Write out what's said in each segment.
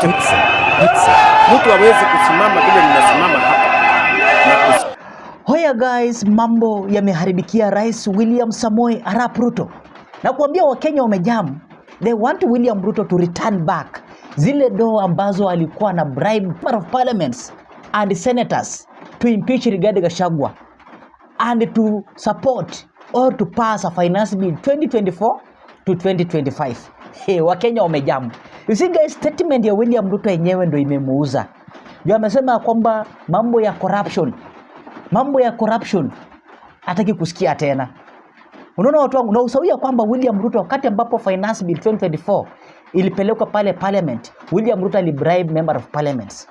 mtu hawezi kusimama vile ninasimama hapa. Hoya guys, mambo yameharibikia Rais William Samoei Arap Ruto. Na kuambia Wakenya wamejam, they want William Ruto to return back zile doo ambazo alikuwa na bribe member of parliaments and senators to impeach Rigathi Gachagua and to support or to pass a finance bill 2024 to 2025. Hey, Wakenya wamejam. You see guys, statement ya William Ruto yenyewe ndio imemuuza. Ndio amesema kwamba mambo ya corruption hataki kusikia tena. Unaona watu wangu, na usawia kwamba William Ruto wakati ambapo finance bill 2024 ilipelekwa pale parliament, William Ruto alibribe member of parliaments.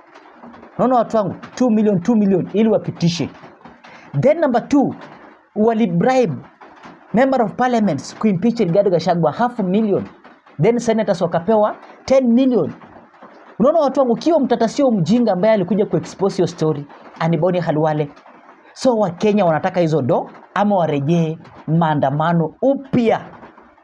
Unaona watu wangu, 2 million ili wapitishe. Then number 2, walibribe member of parliaments kuimpeach Rigathi Gachagua 500,000. Then senators wakapewa 10 million. Unaona watu wangu, kio mtatasio mjinga ambaye alikuja kuexpose your story Aniboni Halwale. So Wakenya wanataka hizo do ama warejee maandamano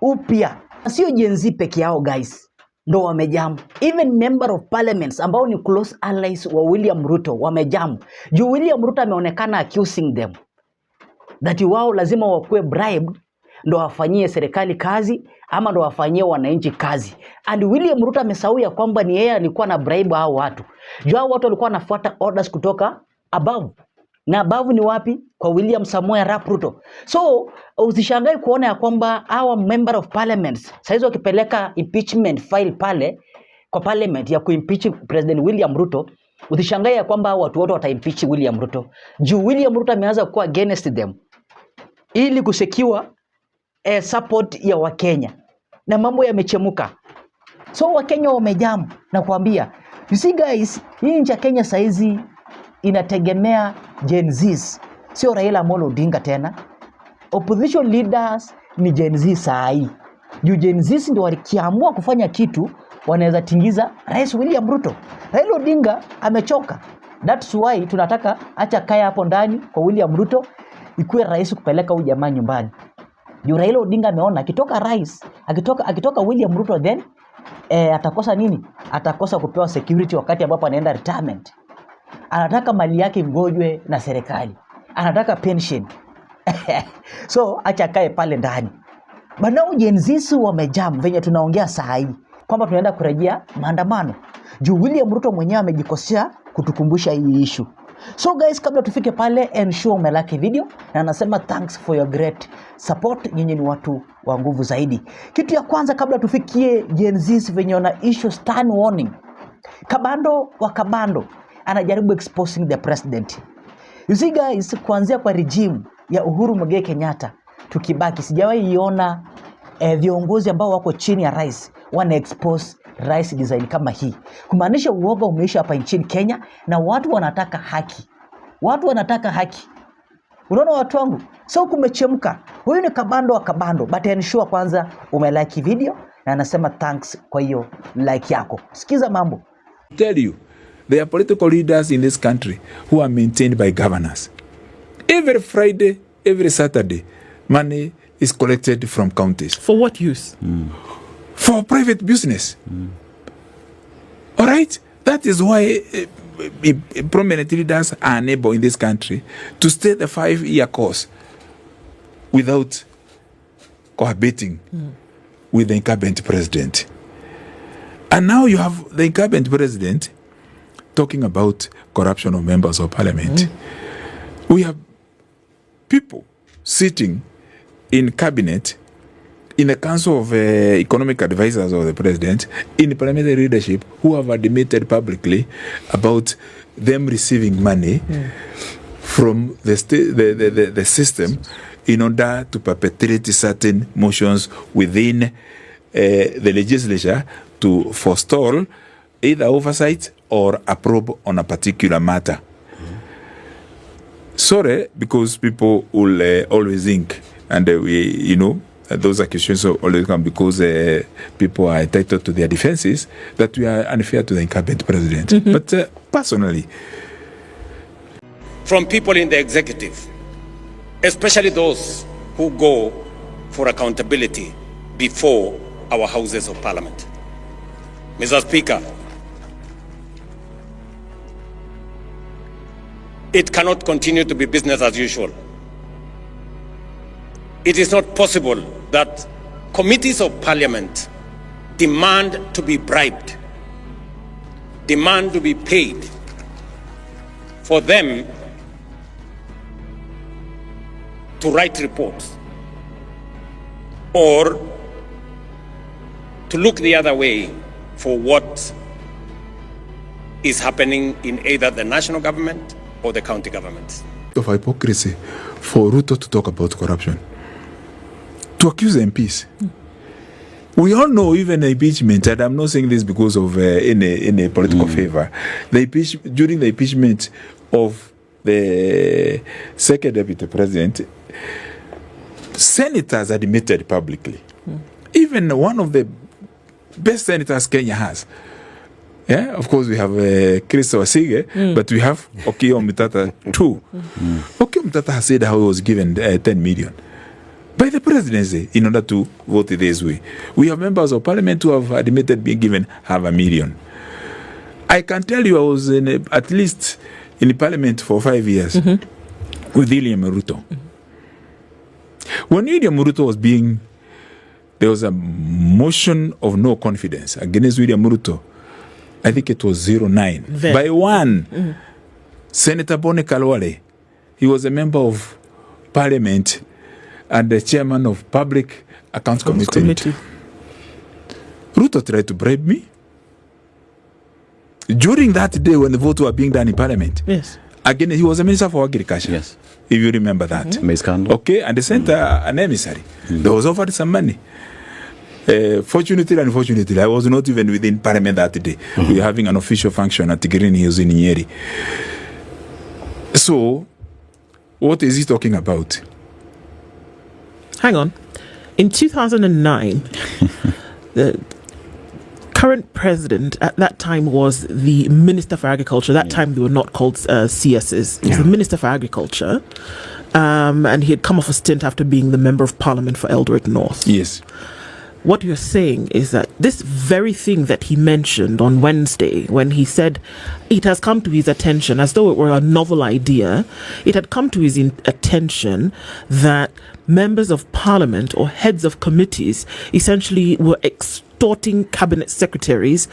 upya. Sio Gen Z peke yao guys, ndo wamejam. Even member of parliaments ambao ni close allies wa William Ruto wamejam. Juu William Ruto ameonekana accusing them that wao lazima wakuwe bribed ndo wafanyie serikali kazi ama ndo wafanyie wananchi kazi. And William Ruto amesahau ya kwamba ni yeye alikuwa na bribe hao watu. Juu hao watu walikuwa wanafuata orders kutoka above. Na above ni wapi? Kwa William Samoei Arap Ruto. So usishangae kuona ya kwamba hawa member of parliaments saizi wakipeleka impeachment file pale kwa parliament ya kuimpeach President William Ruto, usishangae ya kwamba watu wote wataimpeach William Ruto. Juu William Ruto ameanza kuwa against them ili kusecure support ya Wakenya. Na mambo yamechemuka. So Wakenya wamejam na kuambia, you see guys, hii nchi ya Kenya saizi inategemea Gen Zs, sio Raila Amolo Odinga tena. Opposition leaders ni Gen Z sahi. Juu Gen Zs ndio walikiamua kufanya kitu, wanaweza tingiza Rais William Ruto. Raila Odinga amechoka. That's why tunataka acha kaya hapo ndani kwa William Ruto ikuwe rais kupeleka huyu jamaa nyumbani. Juu Raila Odinga ameona akitoka rais, akitoka William Ruto then atakosa nini? Atakosa kupewa security wakati ambapo anaenda retirement. Anataka mali yake ngojwe na serikali. Anataka pension. So acha kae pale ndani. Banao Gen Z wamejam venye tunaongea saa hii kwamba tunaenda kurejea maandamano. Juu William Ruto mwenyewe amejikosea kutukumbusha hii issue. So guys, kabla tufike pale, ensure umelike video na anasema thanks for your great support. Nyinyi ni watu wa nguvu zaidi. Kitu ya kwanza kabla tufikie Gen Z venye wana issue stern warning. Kabando anajaribu exposing the president. You see guys, kuanzia kwa regime ya Uhuru Muigai Kenyatta tukibaki, sijawahi iona viongozi ambao wako chini ya rais wana expose rais design kama hii. Kumaanisha uoga umeisha hapa nchini Kenya na watu wanataka haki. Unaona watu wangu? So kumechemka. Huyu ni kabando, but ensure kwanza umelike video na anasema thanks kwa hiyo like yako. Sikiza mambo. Tell you, there are political leaders in this country who are maintained by governors. Every Friday, every Saturday, money is collected from counties. For what use? For private business. All right? That is why prominent leaders are unable in this country to stay the 5-year course without cohabiting with the incumbent president. And now you have the incumbent president talking about corruption of members of parliament. We have people sitting in cabinet, in the council of economic advisors of the president, in parliamentary leadership, who have admitted publicly about them receiving money from the system in order to perpetrate certain motions within the legislature to forestall either oversight or a probe on a particular matter. Sorry, because people will always think, and those accusations always come because people are entitled to their defenses, that we are unfair to the incumbent president. But personally, from people in the executive, especially those who go for accountability before our houses of parliament. Mr. Speaker, it cannot continue to be business as usual. It is not possible that committees of parliament demand to be bribed, demand to be paid for them to write reports or to look the other way for what is happening in either the national government or the county governments. Of hypocrisy for Ruto to talk about corruption, to accuse MPs. We all know even impeachment, and I'm not saying this because of any political favor. During the impeachment of the second deputy president, senators admitted publicly. Even one of the best senators Kenya has. Yeah, of course we have Chris Wasige, but we have Okiya Omtata too. Okiya Omtata has said how he was given 10 million by the presidency in order to vote this way. We have members of parliament who have admitted being given $500,000. I can tell you I was at least in parliament for 5 years with William Ruto. When William Ruto was there was a motion of no confidence against William Ruto. I think it was 09. By one, Senator Bone Kalwale. He was a member of parliament and the chairman of Public Accounts Committee. Ruto tried to bribe me. During that day when the votes were being done in parliament, Yes. again, he was a minister for agriculture. Yes. If you remember that. Okay, and they sent an emissary. They was offered some money. Fortunately and unfortunately, I was not even within parliament that day. We were having an official function at Green Hills in Nyeri. So, what is he talking about? Hang on. In 2009, the current president at that time was the Minister for Agriculture. That time they were not called CSs. He was the Minister for Agriculture. And he had come off a stint after being the Member of Parliament for Eldoret North. Yes. What you're saying is that this very thing that he mentioned on Wednesday, when he said it has come to his attention, as though it were a novel idea, it had come to his attention that members of parliament or heads of committees essentially were extorting cabinet secretaries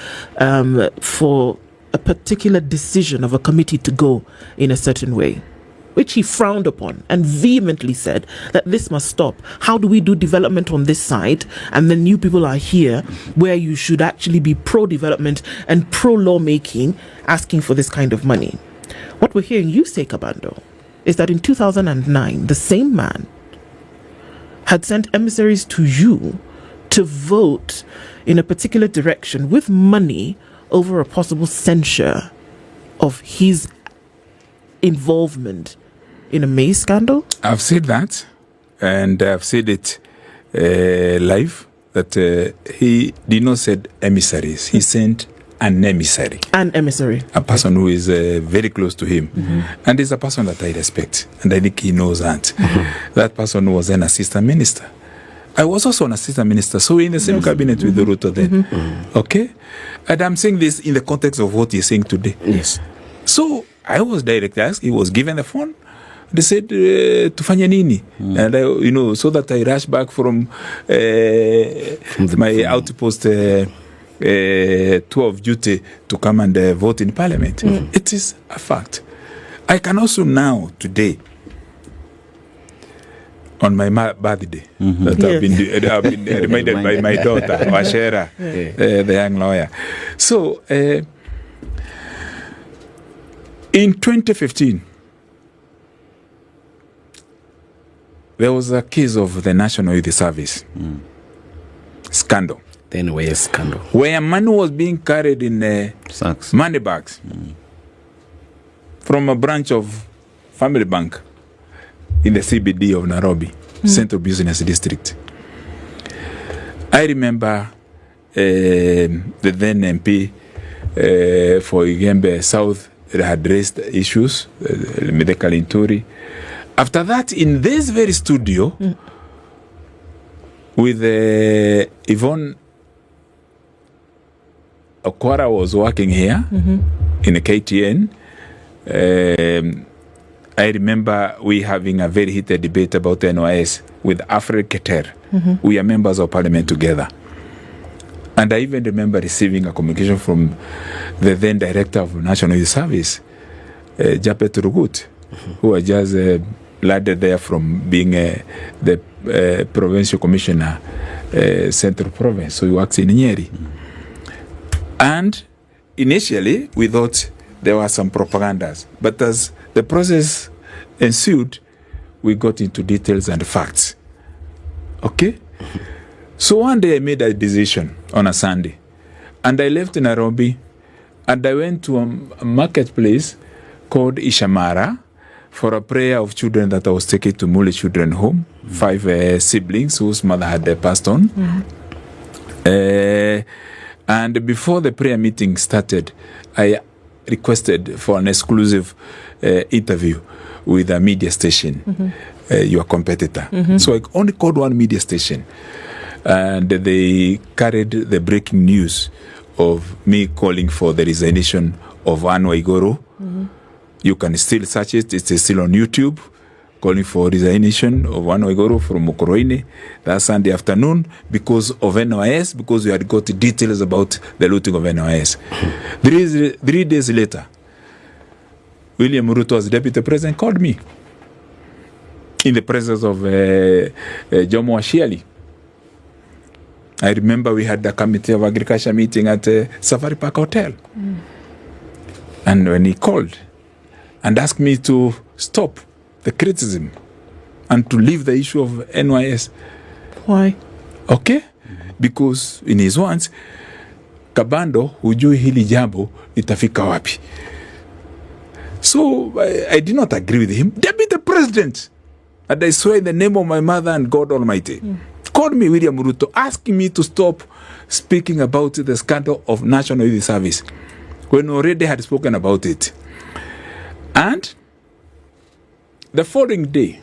for a particular decision of a committee to go in a certain way, which he frowned upon and vehemently said that this must stop. How do we do development on this side and then you people are here where you should actually be pro-development and pro-lawmaking asking for this kind of money? What we're hearing you say, Kabando, is that in 2009, the same man had sent emissaries to you to vote in a particular direction with money over a possible censure of his involvement in a maize scandal? I've said that, and I've said it live, that he did not send emissaries. He sent an emissary. An emissary. A person who is very close to him. And is a person that I respect. And I think he knows that. That person was an assistant minister. I was also an assistant minister, so in the same cabinet with the Ruto then. Okay? And I'm saying this in the context of what you're saying today. Yes. So I was directly asked, he was given the phone. They said, tufanya nini? And I, so that I rush back from my outpost tour of duty to come and vote in parliament. It is a fact. I can also now, today, on my birthday, that I've been reminded by my daughter, Washera, the young lawyer. So, in 2015, there was a case of the National Youth Service scandal. Then where is scandal? Where money was being carried in Sacks. money bags from a branch of Family Bank in the CBD of Nairobi, Central Business District. I remember the then MP for Igembe South had raised issues, medical injury. After that, in this very studio, with Yvonne Okwara was working here in a KTN, I remember we having a very heated debate about NYS with Alfred Keter. We are members of parliament together. And I even remember receiving a communication from the then director of National Youth Service, Japet Rugut, who was just ladded there from being the provincial commissioner, Central Province. So he works in Nyeri. And initially, we thought there were some propagandas. But as the process ensued, we got into details and facts. Okay? So one day I made a decision on a Sunday. And I left Nairobi and I went to a marketplace called Ishamara for a prayer of children that I was taking to Mule Children Home, 5 siblings whose mother had passed on. And before the prayer meeting started, I requested for an exclusive interview with a media station, your competitor. So I only called one media station. And they carried the breaking news of me calling for the resignation of Anne Waiguru. You can still search it. It's still on YouTube. Calling for resignation of Anne Waiguru from Mokoroine that Sunday afternoon because of NYS, because we had got details about the looting of NYS. 3 days later, William Ruto, as deputy president, called me in the presence of Jomo Ashiali. I remember we had the Committee of Agriculture meeting at Safari Park Hotel. And when he called and asked me to stop the criticism and to leave the issue of NYS. Why? Okay? Because in his words, Kabando hujui hili jambo litafika wapi. So I did not agree with him. Deputy President, and I swear in the name of my mother and God Almighty, called me William Ruto, asking me to stop speaking about the scandal of National Youth Service when we already had spoken about it. And the following day,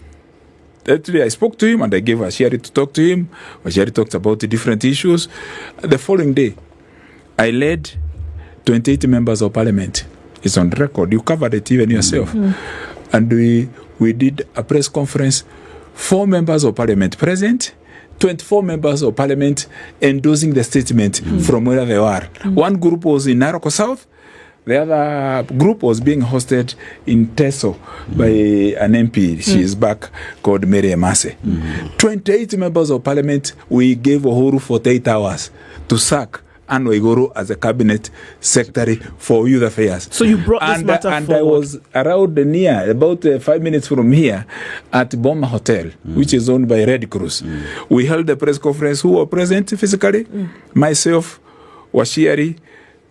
actually I spoke to him and I gave Ashiari to talk to him. Ashiari talked about the different issues. The following day, I led 28 members of parliament. It's on record. You covered it even yourself. And we did a press conference, 4 members of parliament present, 24 members of parliament endorsing the statement from where they were. One group was in Naroko South. The other group was being hosted in Teso by an MP. She is back, called Mary Emase. 28 members of parliament, we gave Uhuru 48 hours to sack Anne Waiguru as a cabinet secretary for youth affairs. So you brought this matter and forward. I was around near, about 5 minutes from here, at Boma Hotel, which is owned by Red Cross. We held a press conference. Who were present physically? Myself, Washiari,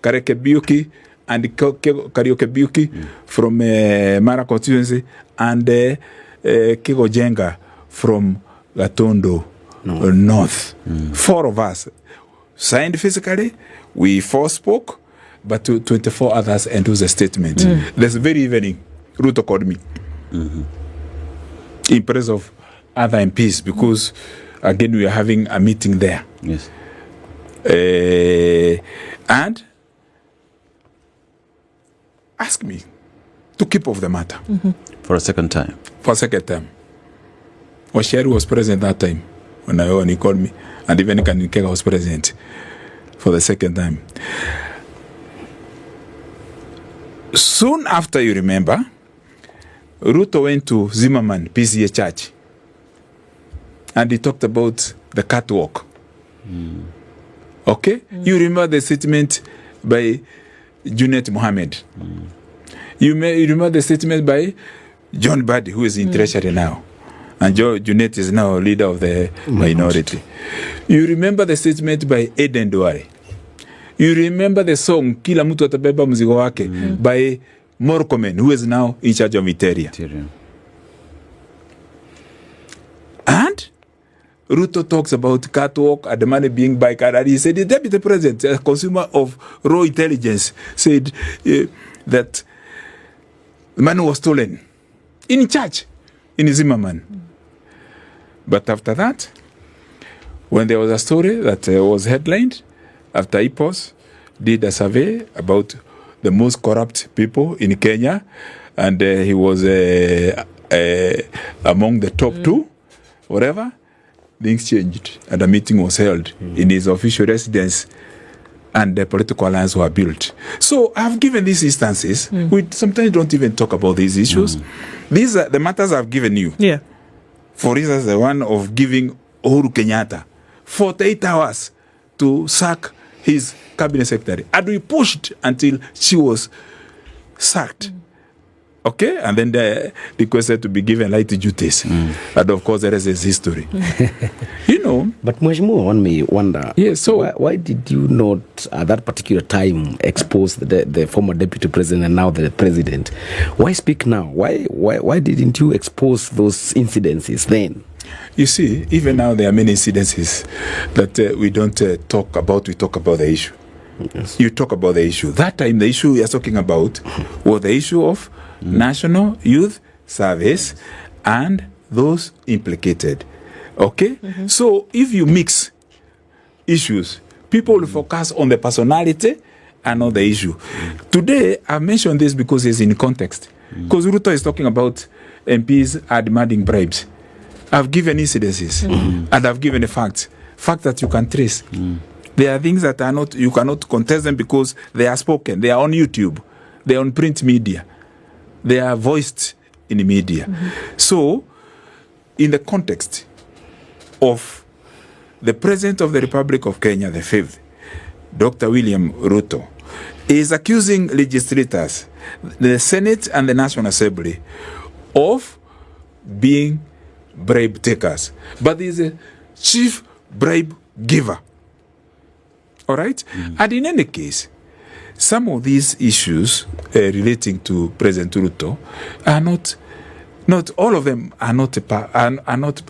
Karekebiuki, and Karioke Biuki from Mara constituency, and Kigo Jenga from Gatondo North. 4 of us signed physically. We 4 spoke, but 24 others endorsed the statement. This very evening, Ruto called me in presence of other MPs because, again, we are having a meeting there. Yes. And ask me to keep off the matter. For a second time. For a second time. Washiari was present that time when he called me, and even Kanikega was present for the second time. Soon after, you remember, Ruto went to Zimmerman PCA Church, and he talked about the catwalk. Okay? You remember the statement by Junet Mohammed. You remember the statement by John Buddy, who is in Treasury now. And Junet is now leader of the minority. You remember the statement by Eden Duare. You remember the song Kila Mtu Atabeba Mzigo Wake by Morkomen, who is now in charge of Iteria. And Ruto talks about catwalk and the money being by Karari. He said the deputy president, a consumer of raw intelligence, said that the money was stolen in church in Zimmerman. But after that, when there was a story that was headlined, after IPOS did a survey about the most corrupt people in Kenya, and he was among the top two, whatever, things changed and a meeting was held in his official residence and the political alliance were built. So I've given these instances. We sometimes don't even talk about these issues. These are the matters I've given you. Yeah. For instance, the one of giving Uhuru Kenyatta 48 hours to sack his cabinet secretary. And we pushed until she was sacked. Okay? And then they requested to be given light duties. And of course, the rest is history. You know. But Mheshimiwa, one may wonder, so why did you not, at that particular time, expose the former deputy president and now the president? Why speak now? Why didn't you expose those incidences then? You see, even now there are many incidences that we don't talk about. We talk about the issue. Yes. You talk about the issue. That time, the issue we are talking about was the issue of National Youth Service and those implicated. Okay? So if you mix issues, people will focus on the personality and not the issue. Today, I've mentioned this because it's in context. Because Ruto is talking about MPs are demanding bribes. I've given incidences and I've given a fact that you can trace. There are things that are not, you cannot contest them because they are spoken. They are on YouTube. They are on print media. They are voiced in the media. So, in the context of the President of the Republic of Kenya, the fifth, Dr. William Ruto, is accusing legislators, the Senate and the National Assembly, of being bribe takers. But he is a chief bribe giver. All right? And in any case, some of these issues relating to President Ruto are not all of them are not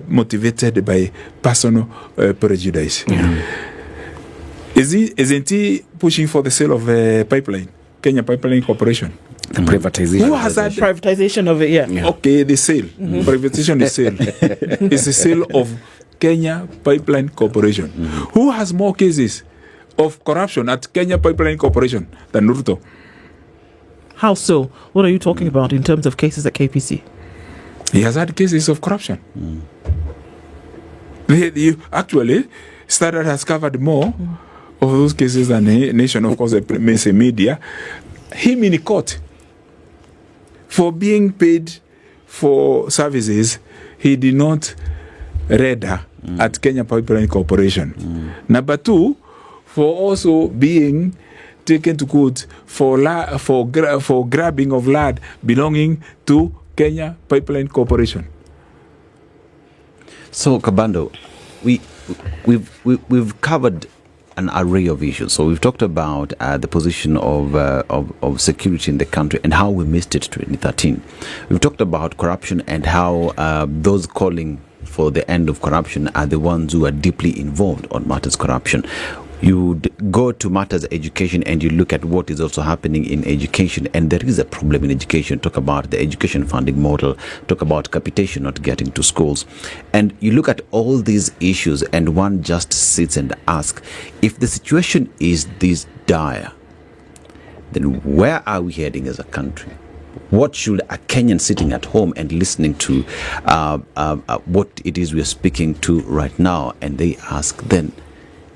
motivated by personal prejudice. Isn't he pushing for the sale of pipeline, Kenya Pipeline Corporation? The privatization. Who has that Privatization of it, yeah. Okay, the sale. Privatization is sale. It's the sale of Kenya Pipeline Corporation. Who has more cases of corruption at Kenya Pipeline Corporation than Ruto? How so? What are you talking about in terms of cases at KPC? He has had cases of corruption. Actually, Standard has covered more of those cases than the nation, of course, the mainstream media. Him in court for being paid for services he did not render at Kenya Pipeline Corporation. Number two, for also being taken to court for grabbing of land belonging to Kenya Pipeline Corporation. So, Kabando, we've covered an array of issues. So we've talked about the position of security in the country and how we missed it in 2013. We've talked about corruption and how those calling for the end of corruption are the ones who are deeply involved on matters corruption. You go to matters education and you look at what is also happening in education, and there is a problem in education. Talk about the education funding model, talk about capitation not getting to schools, and you look at all these issues and one just sits and asks, if the situation is this dire, then where are we heading as a country? What should a Kenyan sitting at home and listening to what it is we are speaking to right now, and they ask then,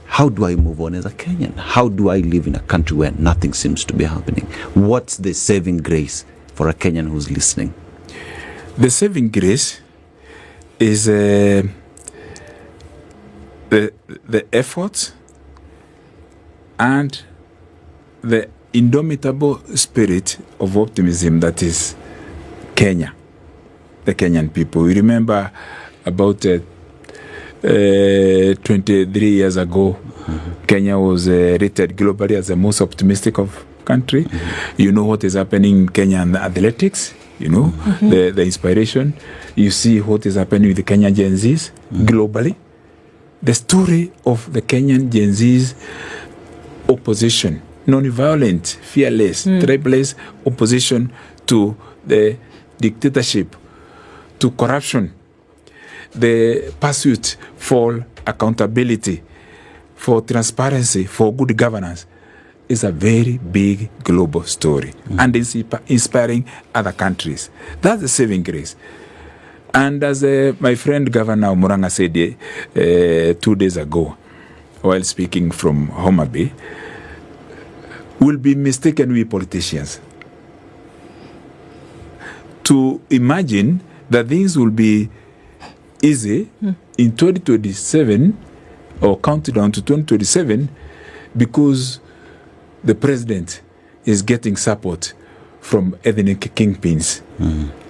how do I move on as a Kenyan? How do I live in a country where nothing seems to be happening? What's the saving grace for a Kenyan who's listening? The saving grace is the effort and the indomitable spirit of optimism that is Kenya, the Kenyan people. We remember about 23 years ago, Kenya was rated globally as the most optimistic of country. You know what is happening in Kenya and athletics, you know, the inspiration. You see what is happening with the Kenyan Gen Zs globally. The story of the Kenyan Gen Zs opposition, non-violent, fearless, tribeless opposition to the dictatorship, to corruption, the pursuit for accountability, for transparency, for good governance is a very big global story and is inspiring other countries. That's the saving grace. And as my friend Governor Muranga said 2 days ago, while speaking from Homa Bay, will be mistaken, we politicians, to imagine that things will be easy in 2027 or countdown to 2027 because the president is getting support from ethnic kingpins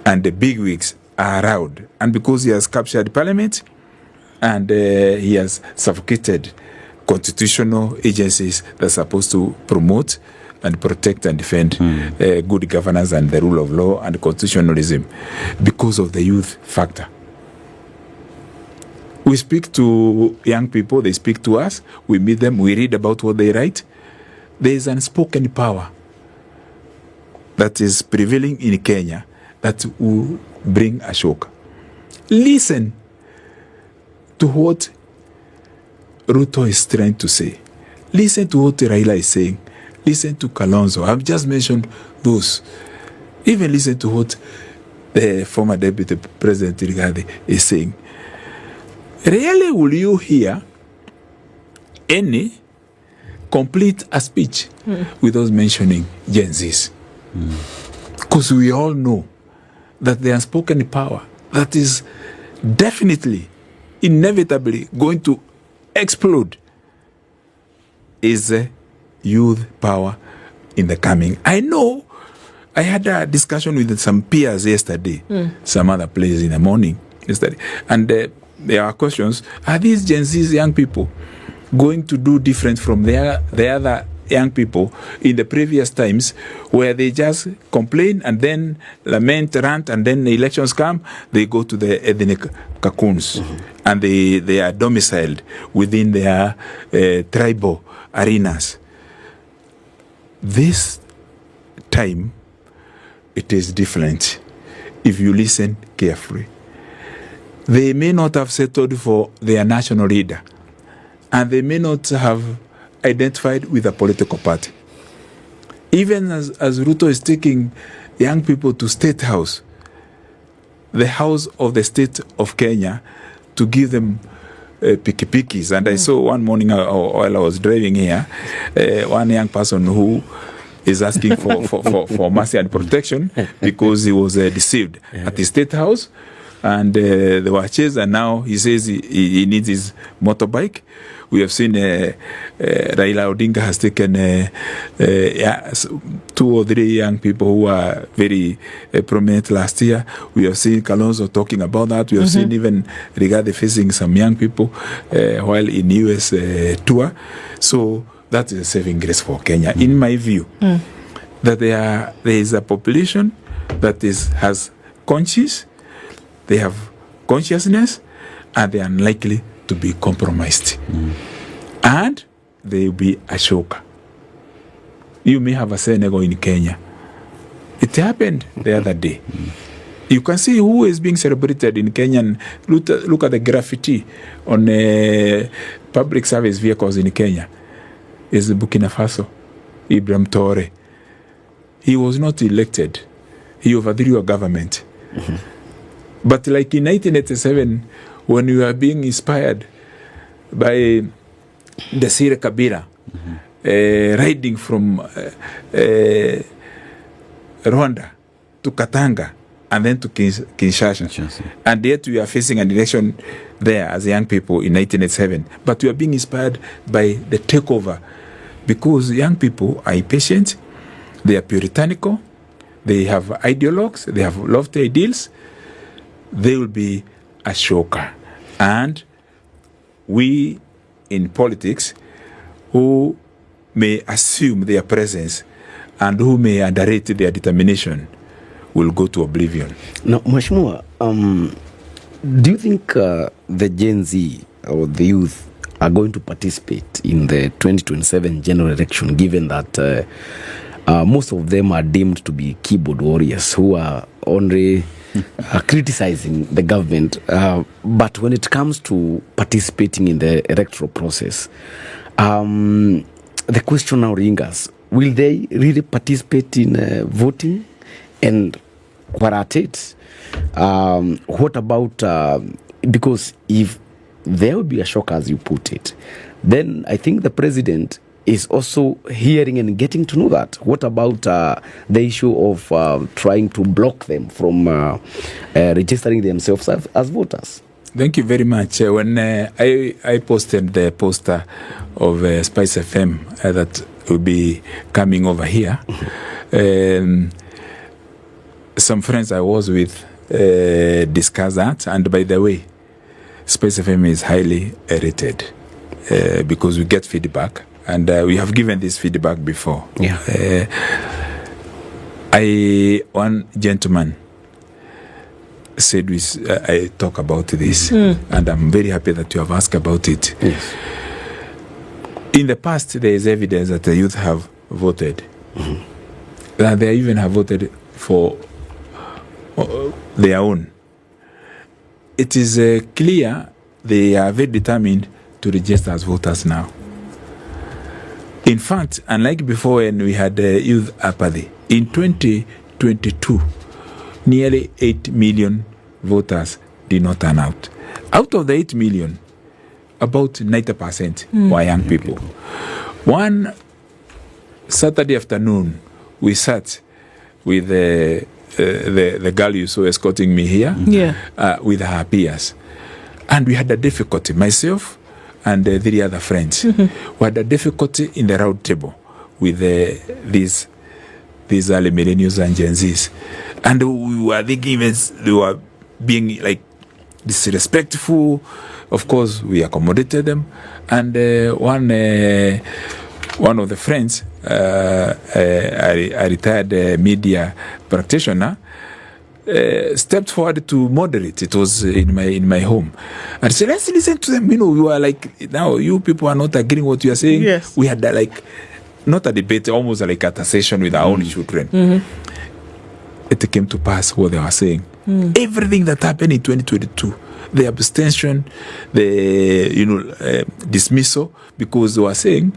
and the bigwigs are around, and because he has captured parliament and he has suffocated constitutional agencies that are supposed to promote and protect and defend good governance and the rule of law and constitutionalism because of the youth factor. We speak to young people, they speak to us, we meet them, we read about what they write. There is unspoken power that is prevailing in Kenya that will bring a shock. Listen to what Ruto is trying to say. Listen to what Raila is saying. Listen to Kalonzo. I've just mentioned those. Even listen to what the former Deputy President Rigathi is saying. Really, will you hear any complete a speech without mentioning Gen Zs? Because we all know that the unspoken power that is definitely, inevitably going to explode is youth power in the coming. I know I had a discussion with some peers yesterday, some other place in the morning yesterday, and there are questions. Are these Gen Z's young people going to do different from the other young people in the previous times where they just complain and then lament, rant, and then the elections come, they go to the ethnic cocoons and they are domiciled within their tribal arenas. This time, it is different if you listen carefully. They may not have settled for their national leader, and they may not have identified with a political party. Even as Ruto is taking young people to State House, the house of the state of Kenya, to give them pikipikis. And I saw one morning while I was driving here, one young person who is asking for mercy and protection because he was deceived at the State House. And they were chased, and now he says he needs his motorbike. We have seen Raila Odinga has taken 2 or 3 young people who were very prominent last year. We have seen Kalonzo talking about that. We have seen even Rigathi facing some young people while in US tour. So that is a saving grace for Kenya, in my view. That there is a population that has conscience, they have consciousness, and they are unlikely to be compromised. And they will be a shocker. You may have a Senegal in Kenya. It happened the other day. You can see who is being celebrated in Kenya. And look at the graffiti on public service vehicles in Kenya. It's Burkina Faso, Ibrahim Traore. He was not elected. He overthrew a government. But like in 1987, when we were being inspired by the Sire Kabila riding from Rwanda to Katanga and then to Kinshasa. And yet we are facing an election there as young people in 1987. But we are being inspired by the takeover because young people are impatient, they are puritanical, they have ideologues, they have lofty ideals. They will be a shocker. And we in politics who may assume their presence and who may underrate their determination will go to oblivion. Now, Mheshimiwa, do you think the Gen Z or the youth are going to participate in the 2027 general election, given that most of them are deemed to be keyboard warriors who are only criticizing the government, but when it comes to participating in the electoral process, the question now lingers. Will they really participate in voting? And what at it? What about, because if there will be a shock, as you put it, then I think the president is also hearing and getting to know that. What about the issue of trying to block them from registering themselves as voters? Thank you very much. When I posted the poster of Spice FM that will be coming over here, some friends I was with discussed that. And by the way, Spice FM is highly rated because we get feedback. And we have given this feedback before. Yeah. One gentleman said I talk about this, and I'm very happy that you have asked about it. Yes. In the past, there is evidence that the youth have voted. That they even have voted for their own. It is clear they are very determined to register as voters now. In fact, unlike before when we had youth apathy, in 2022, nearly 8 million voters did not turn out. Out of the 8 million, about 90% were young people. One Saturday afternoon, we sat with the girl you saw escorting me here, with her peers. And we had a difficulty, myself and 3 other friends. We had a difficulty in the round table with these early millennials and Gen Zs. And we were thinking they were being like disrespectful. Of course, we accommodated them. And one of the friends, a retired media practitioner, stepped forward to moderate. It was in my home, and said, "Let's listen to them." We were like, "Now you people are not agreeing what you are saying." Yes. We had not a debate, almost like a session with our own children. It came to pass what they were saying. Everything that happened in 2022, the abstention, the dismissal, because they were saying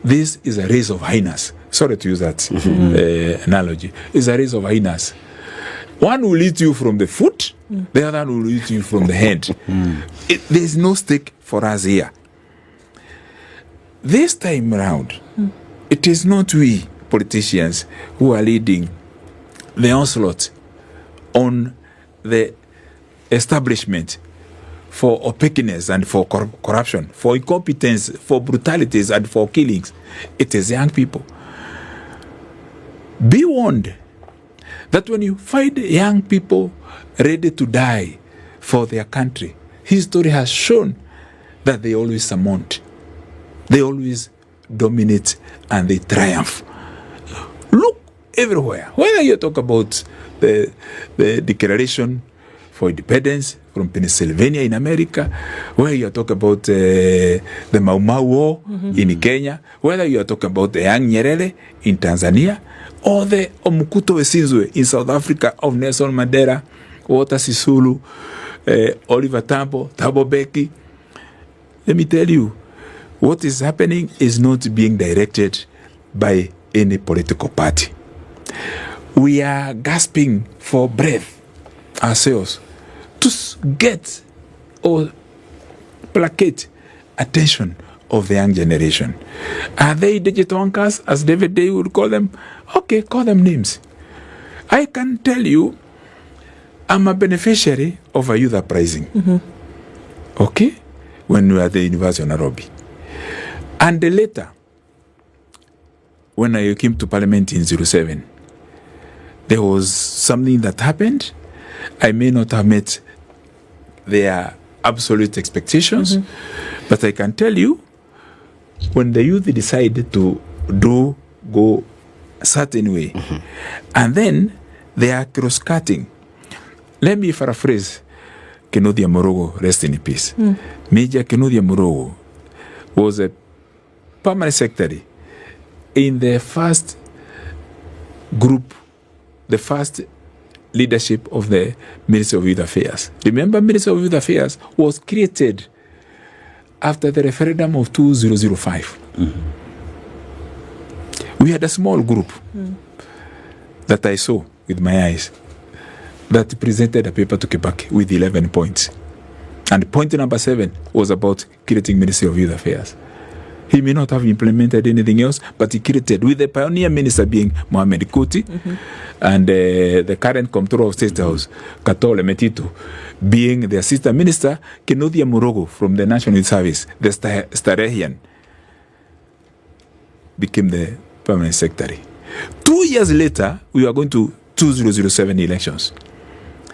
this is a race of hyenas. Sorry to use that analogy. It's a race of hyenas. One will eat you from the foot, the other will eat you from the head. There's no stake for us here. This time around, it is not we politicians who are leading the onslaught on the establishment for opaqueness and for corruption, for incompetence, for brutalities and for killings. It is young people. Be warned that when you find young people ready to die for their country, history has shown that they always surmount, they always dominate, and they triumph. Look everywhere. Whether you talk about the Declaration for Independence from Pennsylvania in America, whether you talk about the Mau Mau War in Kenya, whether you are talking about the Young Nyerere in Tanzania, or the Omukuto Wesinzwe in South Africa of Nelson Mandela, Walter Sisulu, Oliver Tambo, Thabo Mbeki. Let me tell you, what is happening is not being directed by any political party. We are gasping for breath ourselves to get or placate attention of the young generation. Are they digital anchors, as David Day would call them? Okay, call them names. I can tell you, I'm a beneficiary of a youth uprising. Okay? When we were at the University of Nairobi. And later, when I came to Parliament in 2007, there was something that happened. I may not have met their absolute expectations, but I can tell you, when the youth decided to go a certain way, and then they are cross-cutting. Let me paraphrase Kenodia Morogo, rest in peace. Major Kenodia Morogo was a permanent secretary in the first group, the first leadership of the Ministry of Youth Affairs. Remember, Ministry of Youth Affairs was created after the referendum of 2005. We had a small group that I saw with my eyes that presented a paper to Kibaki with 11 points. And point number 7 was about creating Ministry of Youth Affairs. He may not have implemented anything else, but he created, with the pioneer minister being Mohamed Kuti, and the current Comptroller of State House, Katole Metito, being the assistant minister, Kenodia Murogo from the National Youth Service, the Starehian, became the permanent secretary. 2 years later, we are going to 2007 elections.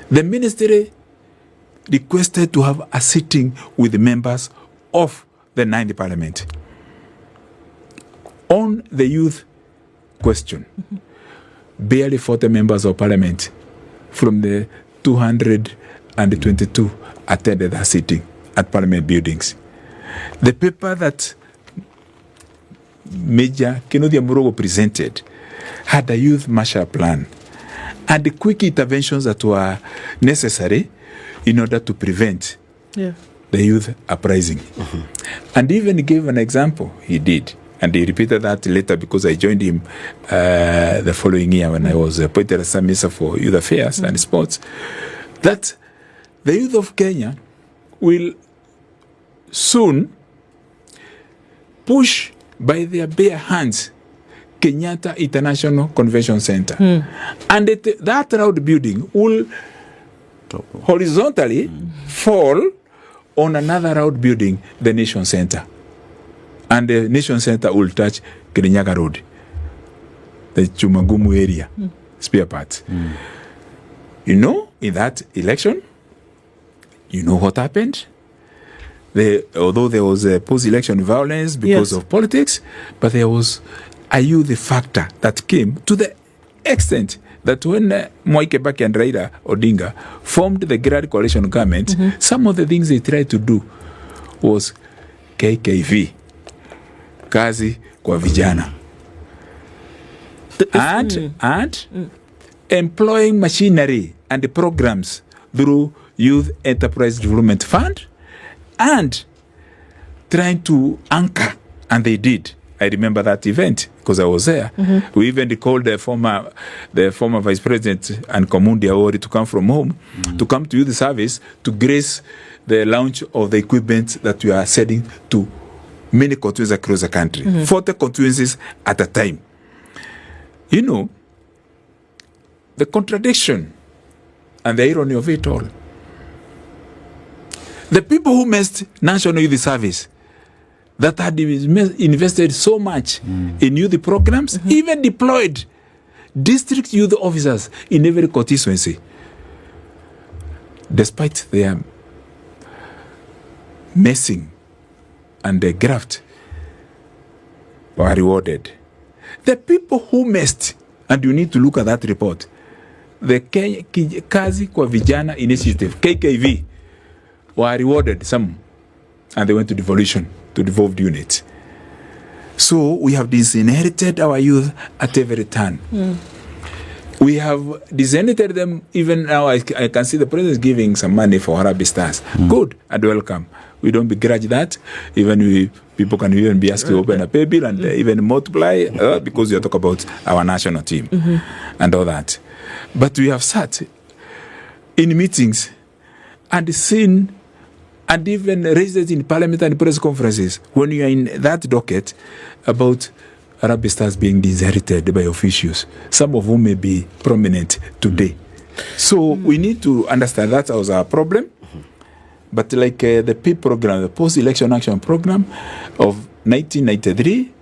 The ministry requested to have a sitting with the members of the 9th Parliament on the youth question. Barely 40 members of Parliament from the 222 attended that sitting at Parliament buildings. The paper that Major Kenodia Murogo presented had a youth Marshall Plan and the quick interventions that were necessary in order to prevent the youth uprising. And even gave an example, he did. And he repeated that later because I joined him the following year when I was appointed as Minister for Youth Affairs and Sports, that the youth of Kenya will soon push by their bare hands Kenyatta International Convention Center. And that round building will horizontally fall on another round building, the Nation Center. And the Nation Center will touch Kirinyaga Road, the Chumagumu area, spare parts. You know, in that election, you know what happened? Although there was a post-election violence because of politics, but there was a youth factor that came to the extent that when Mwai Kibaki and Raila Odinga formed the Grand Coalition government, some of the things they tried to do was KKV, kazi kwa vijana, and employing machinery and the programs through Youth Enterprise Development Fund, and trying to anchor, and they did. I remember that event because I was there. We even called the former Vice President and Kamundi Awori to come from home, to come to youth service to grace the launch of the equipment that we are sending to many constituencies across the country, 40 constituencies at a time. You know, the contradiction and the irony of it all. The people who missed National Youth Service, that had invested so much in youth programs, even deployed district youth officers in every constituency, despite their messing and the graft, were rewarded. The people who messed, and you need to look at that report, the Kazi kwa Vijana Initiative, KKV, were rewarded some, and they went to devolution, to devolved units. So we have disinherited our youth at every turn. We have disinherited them. Even now, I can see the president is giving some money for Harambee Stars. Good and welcome. We don't begrudge that. Even people can even be asked to open a pay bill and even multiply because you talk about our national team and all that. But we have sat in meetings and seen and even raised it in parliament and press conferences when you are in that docket about Harambee Stars being disinherited by officials, some of whom may be prominent today. So we need to understand that was our problem. But like the PIP program, the Post-Election Action Program of 1993,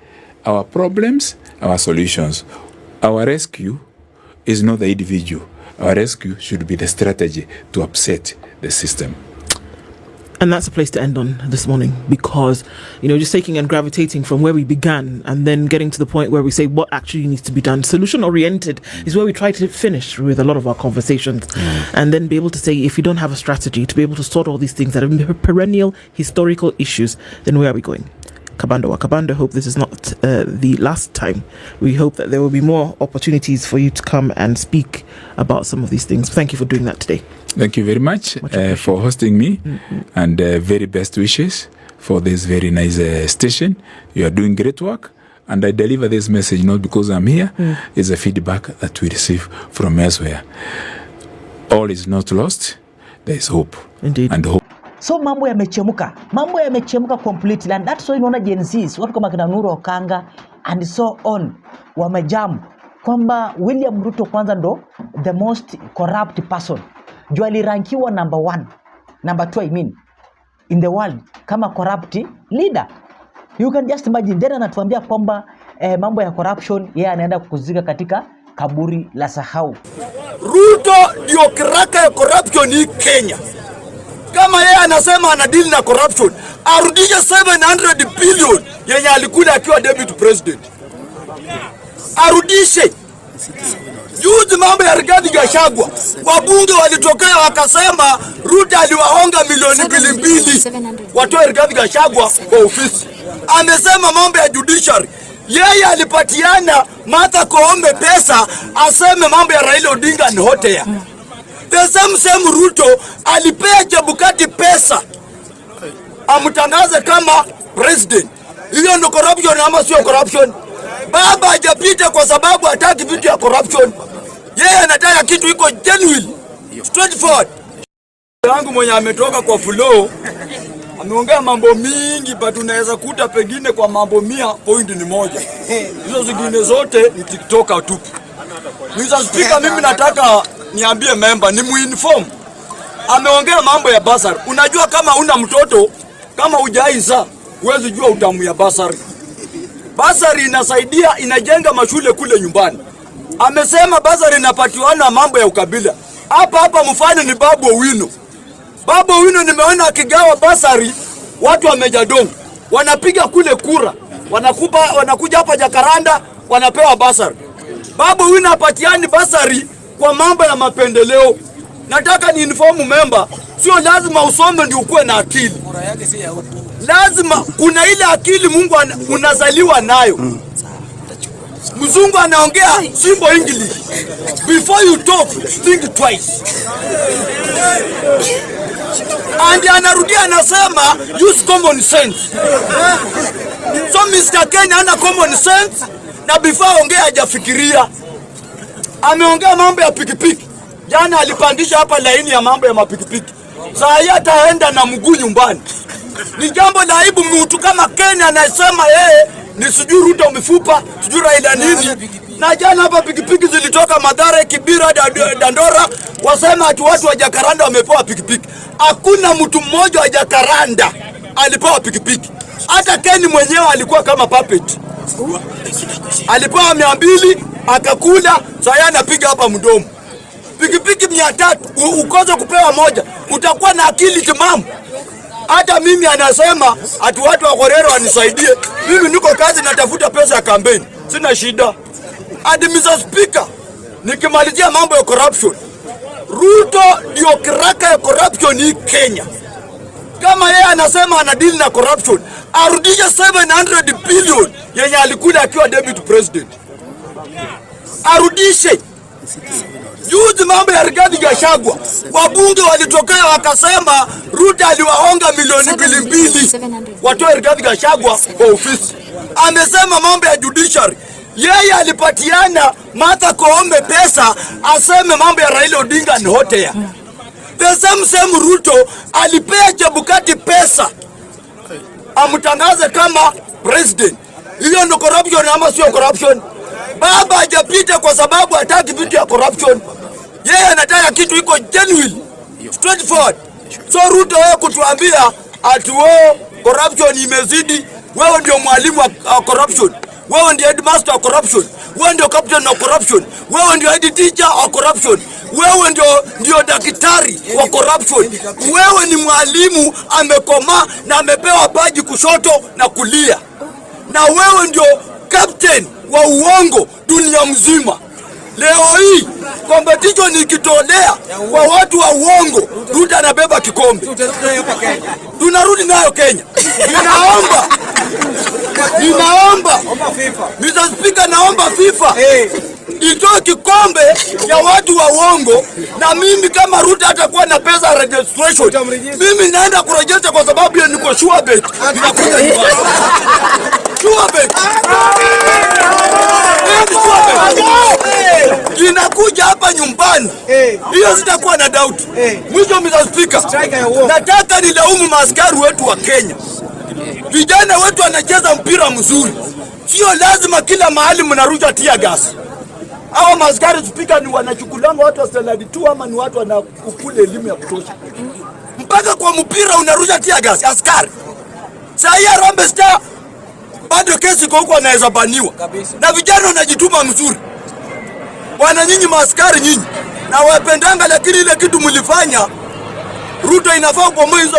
our problems, our solutions. Our rescue is not the individual. Our rescue should be the strategy to upset the system. And that's a place to end on this morning, because, you know, just taking and gravitating from where we began and then getting to the point where we say what actually needs to be done. Solution oriented is where we try to finish with a lot of our conversations, and then be able to say, if you don't have a strategy to be able to sort all these things that are perennial historical issues, then where are we going? Kabando, hope this is not the last time. We hope that there will be more opportunities for you to come and speak about some of these things. Thank you for doing that today. Thank you very much for hosting me, and very best wishes for this very nice station. You are doing great work, and I deliver this message not because I'm here, it's a feedback that we receive from elsewhere. All is not lost, there is hope. Indeed. And hope. So mambo yamechemuka completely, and that's why unaona Gen Zs, watu kama kina Nuru Okanga and so on, wamejamu kwamba William Ruto kwanza ndo the most corrupt person. Juu alirankiwa number 2 I mean in the world kama corrupt leader. You can just imagine. Then anatuambia kwamba mambo ya corruption yeye anaenda kukuzika katika kaburi la sahau. Ruto ndio kiraka ya corruption hii Kenya. Kama yeye anasema ana deal na corruption, arudishe 700 billion yenye alikula akiwa deputy president. Arudishe. Juzi mambo ya Rigathi Gachagua, wabunge walitokea wakasema Ruto aliwaonga milioni 200 watoe Rigathi Gachagua kwa ofisi. Amesema mambo ya judiciary, yeye alipatiana Martha Koome pesa aseme mambo ya Raila Odinga ni hot air. The same Ruto alipea Chebukati pesa amtangaze kama president. Hiyo ndo corruption ama sio corruption? Baba hajapita kwa sababu hataki vitu ya corruption. Yeye anataka kitu iko genuine, straightforward. Yangu mwenye ametoka kwa flow ameongea mambo mingi, but unaweza kuta pengine kwa mambo 100 point ni moja. Hizo zingine zote ni TikToker tu. Mr. Speaker, mimi nataka niambie member ni muinform. Ameongea mambo ya basari. Unajua kama una mtoto kama hujaiza huwezi jua utamu ya basari. Basari inasaidia, inajenga mashule kule nyumbani. Amesema basari inapatiwana mambo ya ukabila. Hapa mfano ni Babu Owino. Babu Owino nimeona akigawa basari, watu wamejadongo. Wanapiga kule kura. Wanakuja hapa Jakaranda, wanapewa basari. Babu Owino apatiani basari kwa mambo ya mapendeleo. Nataka ni inform member, sio lazima usome ndio ukue na akili. Lazima kuna ile akili Mungu unazaliwa nayo. Mzungu anaongea simple English. Before you talk, think twice. And anarudia anasema use common sense. So Mr. Kenya ana common sense na before ongea hajafikiria. Ameongea mambo ya pikipiki. Jana alipandisha hapa laini ya mambo ya mapikipiki. Sasa ataenda na mguu nyumbani. Ni jambo la aibu mtu kama Kenya anasema yeye ni sijui Ruto mifupa, sijui Raila nini. Na jana hapa pikipiki zilitoka Mathare, Kibira, Dandora, wasema ati watu wa Jakaranda wamepewa pikipiki. Hakuna mtu mmoja wa Jakaranda alipewa pikipiki. Hata Kenya mwenyewe alikuwa kama puppet. Alipewa 200 akakula, sasa anapiga hapa mdomo. Pikipiki 300 ukoze kupewa moja, utakuwa na akili timamu. Hata mimi anasema ati watu wa Korero wanisaidie. Mimi niko kazi natafuta pesa ya kampeni. Sina shida. Mr. Speaker, nikimalizia mambo ya corruption. Ruto ndio kiraka ya corruption hii Kenya. Kama yeye anasema ana deal na corruption, arudishe 700 billion yenye alikula akiwa deputy president. Arudishe. Juzi mambo ya Rigathi Gachagua, wabunge walitokea wakasema Ruto aliwaonga milioni 200 watoe Rigathi Gachagua kwa ofisi. Amesema mambo ya judiciary, yeye alipatiana Martha Koome pesa aseme mambo ya Raila Odinga ni hot air. The same Ruto alipea Chebukati pesa amtangaze kama president. Hiyo ndo corruption ama sio corruption? Baba hajapita kwa sababu hataki vitu ya corruption. Yeye anataka kitu iko genuine, straightforward. So Ruto wewe kutuambia ati corruption imezidi, wewe ndio mwalimu wa corruption, wewe ndio headmaster wa corruption, wewe ndio captain wa corruption, wewe ndio head teacher wa corruption, wewe ndio daktari wa corruption, wewe ni mwalimu amekoma na amepewa baji kushoto na kulia, na wewe ndio captain wa uongo dunia mzima. Leo hii competition ikitolea kwa watu wa uongo, Ruto anabeba kikombe. Tunarudi nayo Kenya. Ninaomba Mr. Speaker, naomba FIFA itoe kikombe ya watu wa uongo, na mimi kama Ruto hatakuwa na pesa registration, mimi naenda kuregister kwa sababu ya niko sure bet. Ninakuja nyumbani. Sure bet. Inakuja hapa nyumbani. Hiyo sitakuwa na doubt. Mwisho Mr. Speaker, nataka nilaumu maaskari wetu wa Kenya. Vijana wetu wanacheza mpira mzuri. Sio lazima kila mahali mnarusha tear gas. Hawa maaskari Speaker ni wanachukulanga watu wa standard 2 ama ni watu wanakukule elimu ya kutosha. Mpaka kwa mpira unarusha tear gas askari. Saa hii Harambee Star bado kesi kwa huko anaweza baniwa. Na vijana wanajituma mzuri. Bwana nyinyi maaskari nyinyi na wapendanga, lakini ile kitu mlifanya Ruto inafaa kwa hizo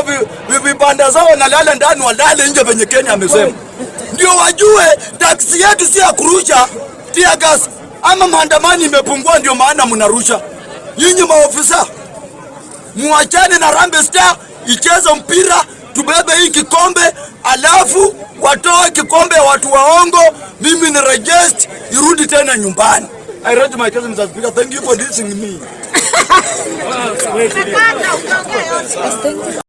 vibanda zao na lala ndani walale nje venye Kenya amesema. Ndio wajue taksi yetu si ya kurusha tear gas ama maandamano imepungua, ndio maana mnarusha. Nyinyi maofisa muachane na Harambee Star icheze mpira, tubebe hii kikombe, alafu watoe kikombe ya watu waongo, mimi ni register irudi tena nyumbani. I raise my case, Mr. Speaker. Thank you for listening to me.